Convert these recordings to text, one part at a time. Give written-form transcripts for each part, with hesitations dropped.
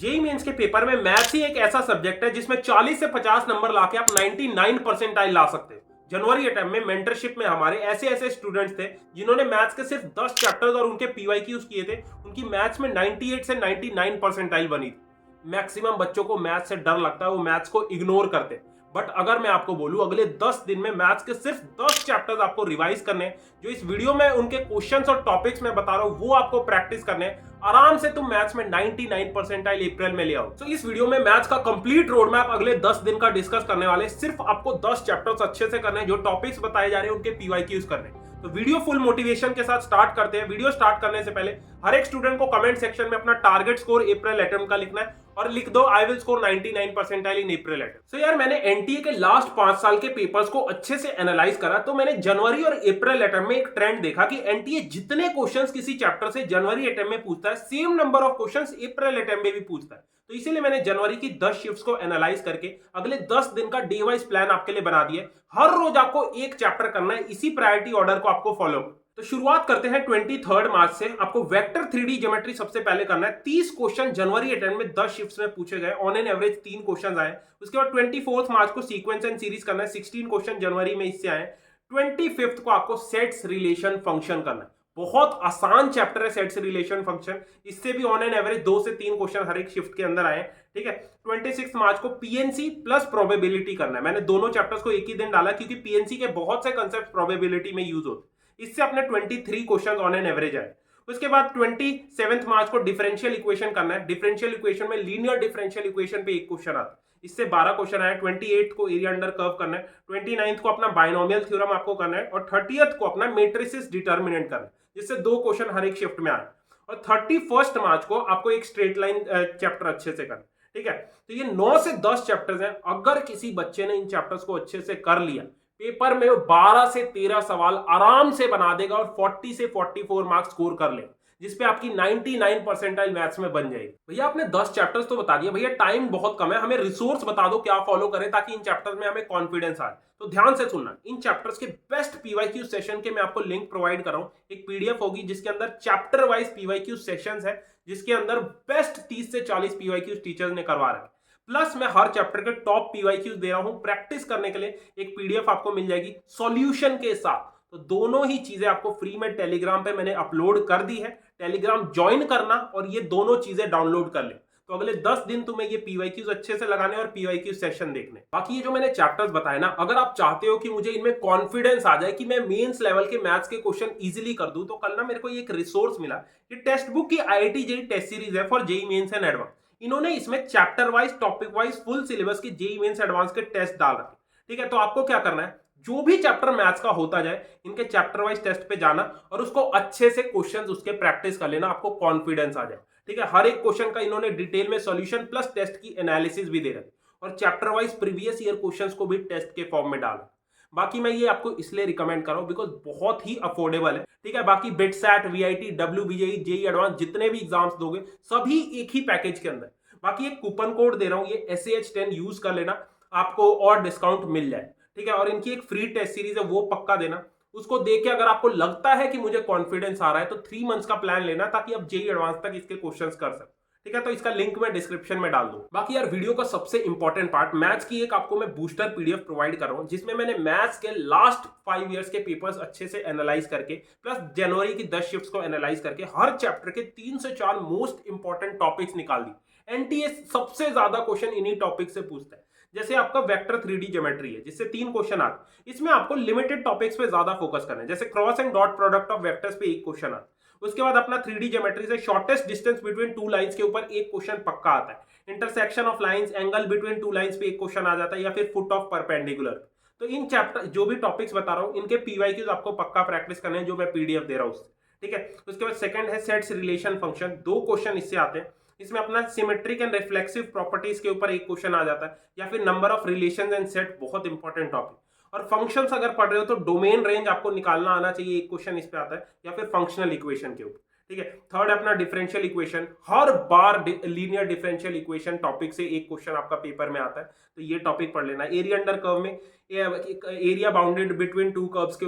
JEE mains के paper में maths ही एक ऐसा सब्जेक्ट है जिसमें 40 से 50 नंबर लाके आप 99 परसेंटाइल ला सकते हो। जनवरी अटेम्प्ट में मेंटरशिप में हमारे ऐसे ऐसे स्टूडेंट्स थे जिन्होंने मैथ्स के सिर्फ 10 चैप्टर्स और उनके पीवाईक्यूज किए थे, उनकी मैथ्स में 98 से 99 परसेंटाइल बनी थी। मैक्सिमम बच्चों को मैथ्स से डर लगता है, वो मैथ्स को इग्नोर करते हैं। बट अगर मैं आपको बोलूं अगले 10 दिन में मैथ्स के सिर्फ 10 चैप्टर्स आपको रिवाइज करने हैं, जो इस वीडियो में उनके क्वेश्चंस और टॉपिक्स में बता रहा हूं वो आपको प्रैक्टिस करने हैं, आराम से तुम मैथ्स में 99 परसेंटाइल अप्रैल में ले आओ। तो इस वीडियो में मैथ्स का कंप्लीट रोड मैप अगले 10 दिन का डिस्कस करने वाले, सिर्फ आपको 10 चैप्टर्स अच्छे से करने हैं, जो टॉपिक्स बताए जा रहे हैं उनके पीवाईक्यूज करने। तो वीडियो फुल मोटिवेशन के साथ स्टार्ट करते हैं। वीडियो स्टार्ट करने से पहले हर एक स्टूडेंट को कमेंट सेक्शन में अपना टारगेट स्कोर अप्रैल अटेम्प्ट का लिखना है और लिख दो I will score 99 percentile in April attempt. So यार मैंने एनटीए के लास्ट 5 साल के पेपर्स को अच्छे से एनालाइज करा, तो मैंने जनवरी और अप्रैल अटेम्प्ट में एक ट्रेंड देखा कि एनटीए जितने क्वेश्चंस किसी चैप्टर से जनवरी अटेम्प्ट में पूछता है, same number of questions April attempt में भी पूछता है। तो इसीलिए मैंने जनवरी की 10 शिफ्ट्स को एनालाइज करके अगले 10 दिन का डे वाइज प्लान आपके लिए बना दिया। हर रोज आपको एक चैप्टर करना है, इसी प्रायोरिटी ऑर्डर को आपको फॉलो। तो शुरुआत करते हैं 23 मार्च से। आपको वेक्टर 3D ज्योमेट्री सबसे पहले करना है। 30 क्वेश्चन जनवरी अटेम्प्ट में 10 शिफ्ट्स में पूछे गए, ऑन एन एवरेज 3 क्वेश्चन आए। उसके बाद 24 मार्च को सीक्वेंस एंड सीरीज करना है, 16 क्वेश्चन जनवरी में इससे आए। 25 को आपको सेट्स रिलेशन फंक्शन करना है। बहुत आसान चैप्टर है सेट्स रिलेशन फंक्शन, इससे भी ऑन एन एवरेज 2 से 3 क्वेश्चन हर एक शिफ्ट के अंदर आए। ठीक है। 26 मार्च को पीएनसी प्लस प्रोबेबिलिटी करना है। मैंने दोनों चैप्टर्स को एक ही दिन डाला क्योंकि पीएनसी के बहुत से कंसेप्ट प्रोबेबिलिटी में यूज होते। इससे अपने 23 क्वेश्चन ऑन एन एवरेज आए। उसके बाद 27 मार्च को डिफरेंशियल इक्वेशन करना है। डिफरेंशियल इक्वेशन में लीनियर डिफरेंशियल इक्वेशन पे एक क्वेश्चन आता है, इससे 12 क्वेश्चन आए। 28 को एरिया अंडर कर्व करना है। 29 को अपना बाइनोमियल थ्योरम आपको करना है और 30 को अपना मैट्रिसेस डिटर्मिनेंट करना है, जिससे 2 क्वेश्चन हर एक शिफ्ट में आए। और 31 मार्च को आपको एक स्ट्रेट लाइन चैप्टर अच्छे से करना। ठीक है। तो ये 9 से 10 चैप्टर्स हैं। अगर किसी बच्चे ने इन चैप्टर्स को अच्छे से कर लिया, पेपर में 12 से 13 सवाल आराम से बना देगा और 40 से 44 मार्क्स स्कोर कर ले, जिसपे आपकी 99 परसेंटाइल मैथ्स में बन जाएगी। भैया आपने 10 चैप्टर्स तो बता दिया, भैया टाइम बहुत कम है, हमें रिसोर्स बता दो क्या फॉलो करें ताकि इन चैप्टर्स में हमें कॉन्फिडेंस आए। तो ध्यान से सुनना, इन चैप्टर्स के बेस्ट पीवाईक्यू सेशन के मैं आपको लिंक प्रोवाइड कर रहा हूं। एक पीडीएफ होगी जिसके अंदर चैप्टर वाइज पीवाईक्यू सेशंस है, जिसके अंदर बेस्ट 30 से 40 पीवाईक्यू टीचर्स ने करवा रखे। प्लस मैं हर चैप्टर के टॉप पीवाईक्यूज दे रहा हूं प्रैक्टिस करने के लिए। एक पीडीएफ आपको मिल जाएगी सॉल्यूशन के साथ। तो दोनों ही चीजें आपको फ्री में टेलीग्राम पे मैंने अपलोड कर दी है। टेलीग्राम ज्वाइन करना और ये दोनों चीजें डाउनलोड कर ले। तो अगले 10 दिन तुम्हें ये पीवाईक्यूज अच्छे से लगाने और पीवाईक्यू सेशन देखने। बाकी ये जो मैंने चैप्टर्स बताए ना, अगर आप चाहते हो कि मुझे इनमें कॉन्फिडेंस आ जाए कि मैं मेंस लेवल के मैथ्स के क्वेश्चन इजीली कर दूं, तो कल ना मेरे को एक रिसोर्स मिला। ये टेक्स्ट बुक की आईआईटी जेईई टेस्ट सीरीज है for JEE mains and advance. इन्होंने इसमें chapter wise topic wise full syllabus के जेईई मेंस एडवांस के टेस्ट डाल रखे। ठीक है। तो आपको क्या करना है, जो भी चैप्टर मैथ्स का होता जाए, इनके चैप्टर वाइज टेस्ट पे जाना और उसको अच्छे से क्वेश्चंस उसके प्रैक्टिस कर लेना, आपको कॉन्फिडेंस आ जाए। ठीक है। हर एक क्वेश्चन का इन्होंने डिटेल में सॉल्यूशन प्लस टेस्ट की एनालिसिस भी दे रखी और chapter wise previous year questions को भी टेस्ट के फॉर्म में डाला। बाकी मैं ये आपको इसलिए रिकमेंड कर रहा हूं बिकॉज बहुत ही अफोर्डेबल है। ठीक है। बाकी BITSAT, VIT, WBJE, JEE advance जितने भी एग्जाम्स दोगे सभी एक ही पैकेज के अंदर। बाकी एक कूपन कोड दे रहा हूं, ये SAH10 यूज कर लेना, आपको और डिस्काउंट मिल जाए। ठीक है। और इनकी एक फ्री टेस्ट सीरीज है, वो पक्का देना। उसको देख के अगर आपको लगता है कि मुझे कॉन्फिडेंस आ रहा है तो 3 मंथ्स का प्लान लेना ताकि आप जेईई एडवांस तक इसके क्वेश्चंस कर सकते। ठीक है। तो इसका लिंक मैं डिस्क्रिप्शन में डाल दूं। बाकी यार वीडियो का सबसे इंपॉर्टेंट पार्ट, मैथ्स की एक आपको मैं बूस्टर पीडीएफ प्रोवाइड कर रहा हूं, जिसमें मैंने मैथ्स के लास्ट 5 इयर्स के पेपर्स अच्छे से एनालाइज करके प्लस जनवरी की 10 शिफ्ट्स को एनालाइज करके हर चैप्टर के 3 से 4 मोस्ट इंपॉर्टेंट टॉपिक्स निकाल दी। एनटीए सबसे ज्यादा क्वेश्चन इन्हीं टॉपिक से पूछता है। जैसे आपका वेक्टर 3D ज्योमेट्री है, जिससे 3 क्वेश्चन आते, इसमें आपको लिमिटेड टॉपिक्स पे ज्यादा फोकस करना है। जैसे cross and dot product of vectors पे एक क्वेश्चन आता है। उसके बाद अपना 3D ज्योमेट्री से शॉर्टेस्ट डिस्टेंस बिटवीन 2 लाइंस के ऊपर एक क्वेश्चन पक्का आता है। Intersection of lines, angle between 2 lines पे एक क्वेश्चन आ जाता है, या फिर फुट ऑफ परपेंडिकुलर। तो इन चैप्टर जो भी टॉपिक्स बता रहा हूं, इनके पीवाईक्यूज आपको पक्का प्रैक्टिस करने हैं, जो मैं पीडीएफ दे रहा हूं उससे। ठीक है। उसके बाद सेकंड है सेट्स रिलेशन फंक्शन। 2 क्वेश्चन इससे आते हैं। इसमें अपना सिमेट्रिक एंड रिफ्लेक्सिव प्रॉपर्टीज के ऊपर एक क्वेश्चन आ जाता है, या फिर number of relations and set, बहुत इंपॉर्टेंट टॉपिक। और फंक्शंस अगर पढ़ रहे हो तो डोमेन रेंज आपको निकालना आना चाहिए, एक क्वेश्चन इस पे आता है, या फिर फंक्शनल इक्वेशन के ऊपर। ठीक है। थर्ड अपना डिफरेंशियल इक्वेशन। हर बार लीनियर डिफरेंशियल इक्वेशन टॉपिक से एक क्वेश्चन आपका पेपर में आता है, तो ये टॉपिक पढ़ लेना। एरिया अंडर कर्व में एरिया बाउंडेड बिटवीन 2 कर्व्स के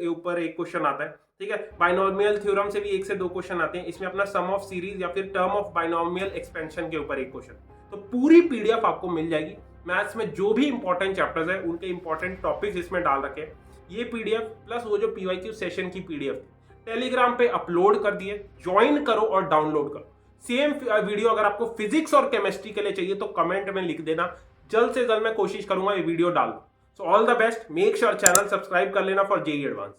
ऊपर एक क्वेश्चन आता है। ठीक है। बाइनोमियल थ्योरम से भी 1 से 2 क्वेश्चन आते हैं, इसमें अपना सम ऑफ सीरीज या फिर टर्म ऑफ बाइनोमियल एक्सपेंशन के ऊपर एक क्वेश्चन। तो पूरी पीडीएफ आपको मिल जाएगी। मैथ्स में जो भी इंपॉर्टेंट चैप्टर्स है उनके इंपॉर्टेंट टॉपिक्स इसमें डाल रखे हैं। ये पीडीएफ प्लस वो जो पीवाईक्यू सेशन की पीडीएफ टेलीग्राम पे अपलोड कर दिए, ज्वाइन करो और डाउनलोड करो। सेम वीडियो अगर आपको फिजिक्स और केमिस्ट्री के लिए चाहिए तो कमेंट में लिख देना, जल्द से जल्द मैं कोशिश करूंगा ये वीडियो डाल दूं। So all the best, make sure channel subscribe कर लेना फॉर जेईई एडवांस।